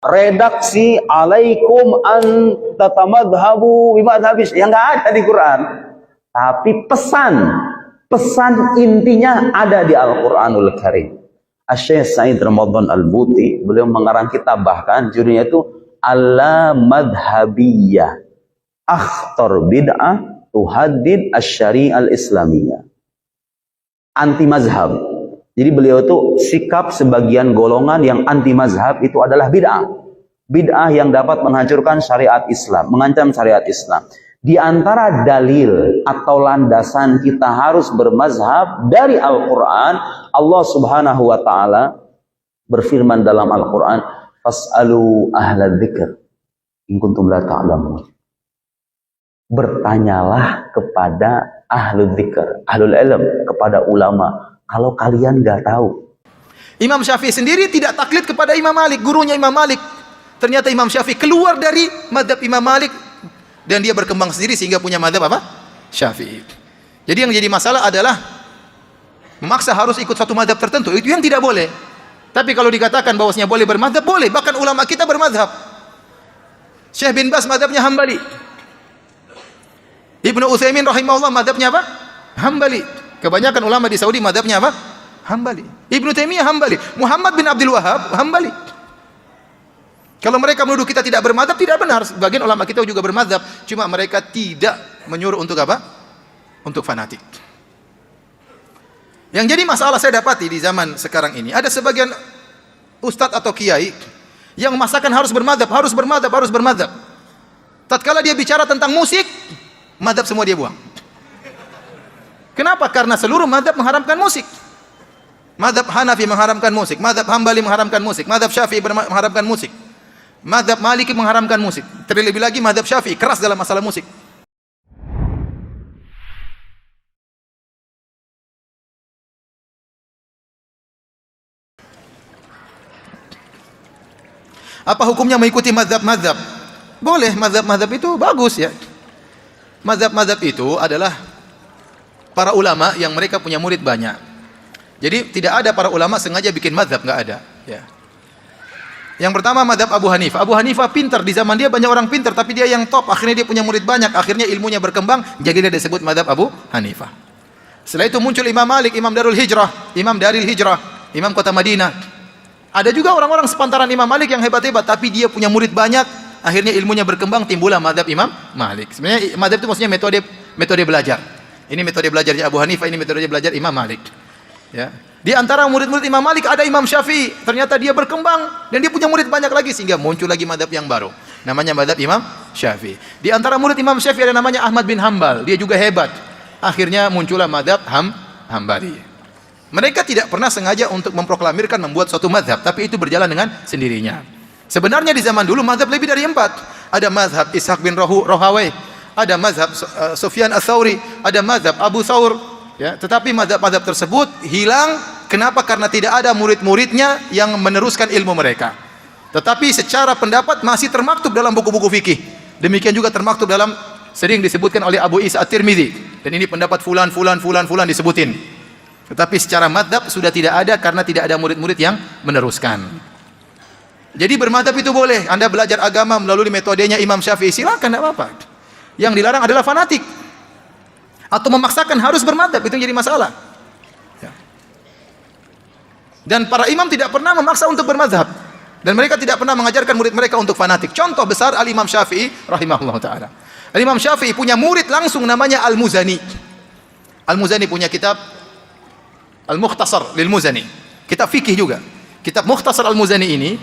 redaksi alaikum an tatamadhabu bimadhabis, yang nggak ada di Quran. Tapi pesan intinya ada di Al-Quranul Karim. Asy-Syaikh Sa'id Ramadan Al-Buti, beliau mengarang kitab, bahkan judulnya itu Alla Madhabiyah Akhtar Bid'ah Tuhaddid Asy-Syari'ah Al-Islamiyah. Anti mazhab. Jadi beliau itu sikap sebagian golongan yang anti mazhab itu adalah bid'ah. Bid'ah yang dapat menghancurkan syariat Islam, mengancam syariat Islam. Di antara dalil atau landasan kita harus bermazhab dari Al-Quran, Allah Subhanahu wa Ta'ala berfirman dalam Al-Quran, "Fas'alu ahla dzikr in kuntum la ta'lamun." Bertanyalah kepada ahlu dzikr, ahlul ilm, kepada ulama, kalau kalian nggak tahu. Imam Syafi'i sendiri tidak taklid kepada Imam Malik, gurunya Imam Malik. Ternyata Imam Syafi'i keluar dari mazhab Imam Malik dan dia berkembang sendiri sehingga punya mazhab apa? Syafi'i. Jadi yang jadi masalah adalah memaksa harus ikut satu mazhab tertentu, itu yang tidak boleh. Tapi kalau dikatakan bahwasanya boleh bermazhab, boleh. Bahkan ulama kita bermazhab. Syekh bin Baz mazhabnya Hambali. Ibnu Utsaimin rahimahullah mazhabnya apa? Hambali. Kebanyakan ulama di Saudi mazhabnya apa? Hambali. Ibnu Taimiyah Hambali. Muhammad bin Abdul Wahab Hambali. Kalau mereka menuduh kita tidak bermadzhab, tidak benar. Sebagian ulama kita juga bermadzhab, cuma mereka tidak menyuruh untuk apa? Untuk fanatik. Yang jadi masalah saya dapati di zaman sekarang ini, ada sebagian ustadz atau kiai yang memaksakan harus bermadzhab, harus bermadzhab, harus bermadzhab. Tatkala dia bicara tentang musik, madzhab semua dia buang. Kenapa? Karena seluruh madzhab mengharamkan musik. Madzhab Hanafi mengharamkan musik, madzhab Hambali mengharamkan musik, madzhab Syafi'i mengharamkan musik. Mazhab Maliki mengharamkan musik. Terlebih lagi mazhab Syafi'i keras dalam masalah musik. Apa hukumnya mengikuti mazhab-mazhab? Boleh, mazhab-mazhab itu bagus ya. Mazhab-mazhab itu adalah para ulama yang mereka punya murid banyak. Jadi tidak ada para ulama sengaja bikin mazhab, nggak ada ya. Yang pertama mazhab Abu Hanifah. Abu Hanifah pintar, di zaman dia banyak orang pintar, tapi dia yang top, akhirnya dia punya murid banyak, akhirnya ilmunya berkembang, jadi dia disebut mazhab Abu Hanifah. Setelah itu muncul Imam Malik, Imam Darul Hijrah, Imam Kota Madinah. Ada juga orang-orang sepantaran Imam Malik yang hebat-hebat, tapi dia punya murid banyak, akhirnya ilmunya berkembang, timbullah mazhab Imam Malik. Sebenarnya mazhab itu maksudnya metode belajar. Ini metode belajarnya Abu Hanifah, ini metode belajar Imam Malik. Ya. Di antara murid-murid Imam Malik ada Imam Syafi'i. Ternyata dia berkembang dan dia punya murid banyak lagi sehingga muncul lagi mazhab yang baru. Namanya mazhab Imam Syafi'i. Di antara murid Imam Syafi'i ada namanya Ahmad bin Hambal. Dia juga hebat. Akhirnya muncullah mazhab Hambali. Mereka tidak pernah sengaja untuk memproklamirkan membuat suatu mazhab, tapi itu berjalan dengan sendirinya. Sebenarnya di zaman dulu mazhab lebih dari 4. Ada mazhab Ishaq bin Rahawai, ada mazhab Sufyan Ats-Tsauri, ada mazhab Abu Thawr. Ya, tetapi mazhab-mazhab tersebut hilang. Kenapa? Karena tidak ada murid-muridnya yang meneruskan ilmu mereka. Tetapi secara pendapat masih termaktub dalam buku-buku fikih. Demikian juga termaktub dalam, sering disebutkan oleh Abu Isa At-Tirmidzi. Dan ini pendapat fulan disebutin. Tetapi secara mazhab sudah tidak ada karena tidak ada murid-murid yang meneruskan. Jadi bermazhab itu boleh. Anda belajar agama melalui metodenya Imam Syafi'i, silakan, tidak apa-apa. Yang dilarang adalah fanatik atau memaksakan harus bermadzhab, itu yang jadi masalah ya. Dan para imam tidak pernah memaksa untuk bermadzhab, dan mereka tidak pernah mengajarkan murid mereka untuk fanatik. Contoh besar Al-Imam Syafi'i rahimahullah ta'ala. Al-Imam Syafi'i punya murid langsung namanya Al-Muzani. Al-Muzani punya kitab Al-Mukhtasar lil Muzani, kitab fikih juga. Kitab Mukhtasar Al-Muzani ini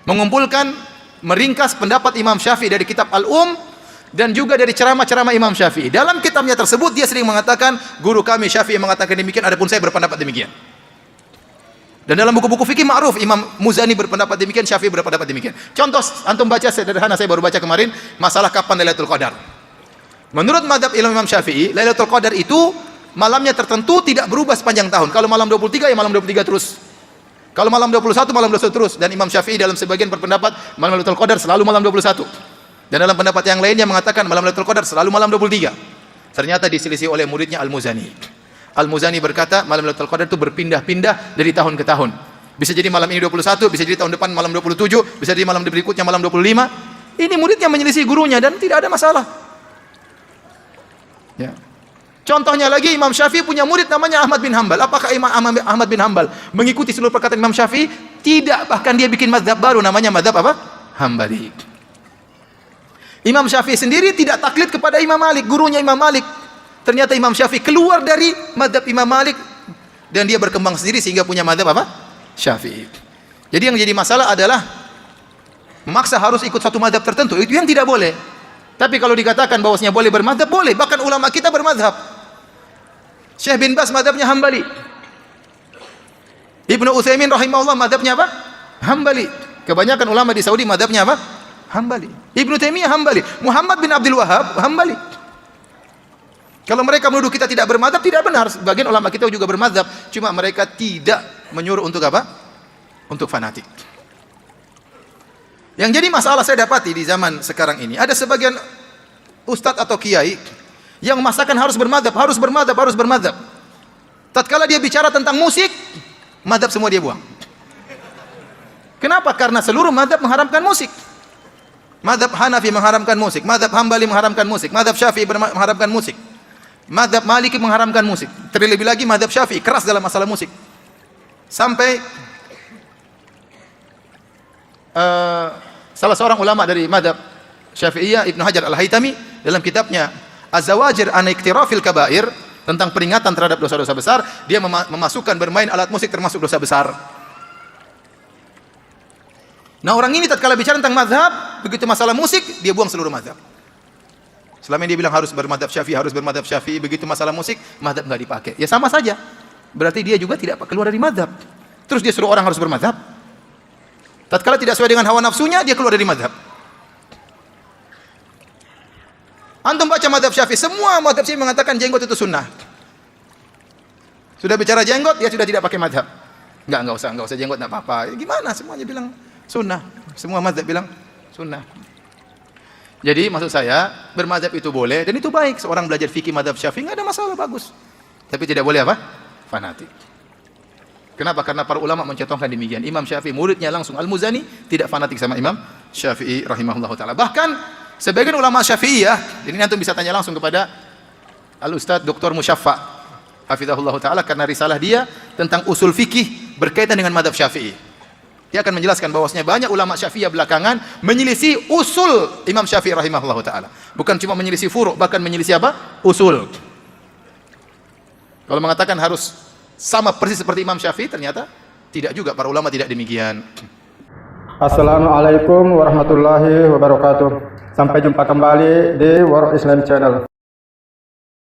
mengumpulkan, meringkas pendapat Imam Syafi'i dari kitab Al-Um dan juga dari ceramah-ceramah Imam Syafi'i. Dalam kitabnya tersebut dia sering mengatakan, guru kami Syafi'i mengatakan demikian, adapun saya berpendapat demikian. Dan dalam buku-buku fikih ma'ruf, Imam Muzani berpendapat demikian, Syafi'i berpendapat demikian. Contoh antum baca sederhana, saya baru baca kemarin, masalah kapan Lailatul Qadar. Menurut mazhab Imam Syafi'i, Lailatul Qadar itu malamnya tertentu, tidak berubah sepanjang tahun. Kalau malam 23 ya malam 23 terus. Kalau malam 21 malam 21 terus. Dan Imam Syafi'i dalam sebagian berpendapat malam Lailatul Qadar selalu malam 21. Dan dalam pendapat yang lainnya mengatakan malam Lailatul Qadar selalu malam 23. Ternyata diselisih oleh muridnya Al-Muzani. Al-Muzani berkata malam Lailatul Qadar itu berpindah-pindah dari tahun ke tahun. Bisa jadi malam ini 21, bisa jadi tahun depan malam 27, bisa jadi malam berikutnya malam 25. Ini muridnya menyelisih gurunya dan tidak ada masalah. Ya. Contohnya lagi, Imam Syafi'i punya murid namanya Ahmad bin Hanbal. Apakah Imam Ahmad bin Hanbal mengikuti seluruh perkataan Imam Syafi'i? Tidak, bahkan dia bikin mazhab baru namanya mazhab apa? Hambali. Imam Syafi'i sendiri tidak taklid kepada Imam Malik, gurunya Imam Malik. Ternyata Imam Syafi'i keluar dari mazhab Imam Malik dan dia berkembang sendiri sehingga punya mazhab apa? Syafi'i. Jadi yang jadi masalah adalah memaksa harus ikut satu mazhab tertentu, itu yang tidak boleh. Tapi kalau dikatakan bahwasanya boleh bermadzhab, boleh. Bahkan ulama kita bermadzhab. Syekh bin Baz mazhabnya Hambali. Ibnu Utsaimin rahimahullah mazhabnya apa? Hambali. Kebanyakan ulama di Saudi mazhabnya apa? Hambali. Ibnu Taimiyah Hambali. Muhammad bin Abdul Wahhab Hambali. Kalau mereka menuduh kita tidak bermadzhab, tidak benar. Sebagian ulama kita juga bermadzhab, cuma mereka tidak menyuruh untuk apa? Untuk fanatik. Yang jadi masalah saya dapati di zaman sekarang ini, ada sebagian ustadz atau kiai yang memaksakan harus bermadzhab, harus bermadzhab, harus bermadzhab. Tatkala dia bicara tentang musik, madzhab semua dia buang. Kenapa? Karena seluruh madzhab mengharamkan musik. Madzhab Hanafi mengharamkan musik, madzhab Hambali mengharamkan musik, madzhab Syafi'i mengharamkan musik, madzhab Maliki mengharamkan musik. Terlebih lagi madzhab Syafi'i keras dalam masalah musik. Sampai salah seorang ulama dari madzhab Syafi'iyah, Ibnu Hajar Al-Haytami, dalam kitabnya Az-Zawajir an Iktirafil Kabair, tentang peringatan terhadap dosa-dosa besar, dia memasukkan bermain alat musik termasuk dosa besar. Nah, orang ini tatkala bicara tentang mazhab, begitu masalah musik, dia buang seluruh mazhab. Selama ini dia bilang harus bermadzhab Syafi'i, harus bermadzhab Syafi'i, begitu masalah musik, mazhab enggak dipakai. Ya sama saja. Berarti dia juga tidak keluar dari mazhab. Terus dia suruh orang harus bermadzhab. Tatkala tidak sesuai dengan hawa nafsunya, dia keluar dari mazhab. Antum baca mazhab Syafi'i, semua mazhab Syafi'i mengatakan jenggot itu sunnah. Sudah bicara jenggot, dia sudah tidak pakai mazhab. Enggak usah jenggot, enggak apa-apa. Gimana? Semuanya bilang sunnah. Semua mazhab bilang sunnah. Jadi maksud saya, bermazhab itu boleh dan itu baik. Seorang belajar fikih mazhab Syafi'i enggak ada masalah, bagus. Tapi tidak boleh apa? Fanatik. Kenapa? Karena para ulama mencontohkan demikian. Imam Syafi'i, muridnya langsung Al-Muzani, tidak fanatik sama Imam Syafi'i rahimahullah ta'ala. Bahkan sebagian ulama Syafi'iyah, ini antum bisa tanya langsung kepada Al-Ustadz Dr. Musyaffa hafizahullah ta'ala, karena risalah dia tentang usul fikih berkaitan dengan mazhab Syafi'i. Dia akan menjelaskan bahwasanya banyak ulama Syafi'iyah belakangan menyelisih usul Imam Syafi'i rahimahullah ta'ala. Bukan cuma menyelisih furu', bahkan menyelisih apa? Usul. Kalau mengatakan harus sama persis seperti Imam Syafi'i, ternyata tidak juga, para ulama tidak demikian. Assalamualaikum warahmatullahi wabarakatuh. Sampai jumpa kembali di World Islam Channel.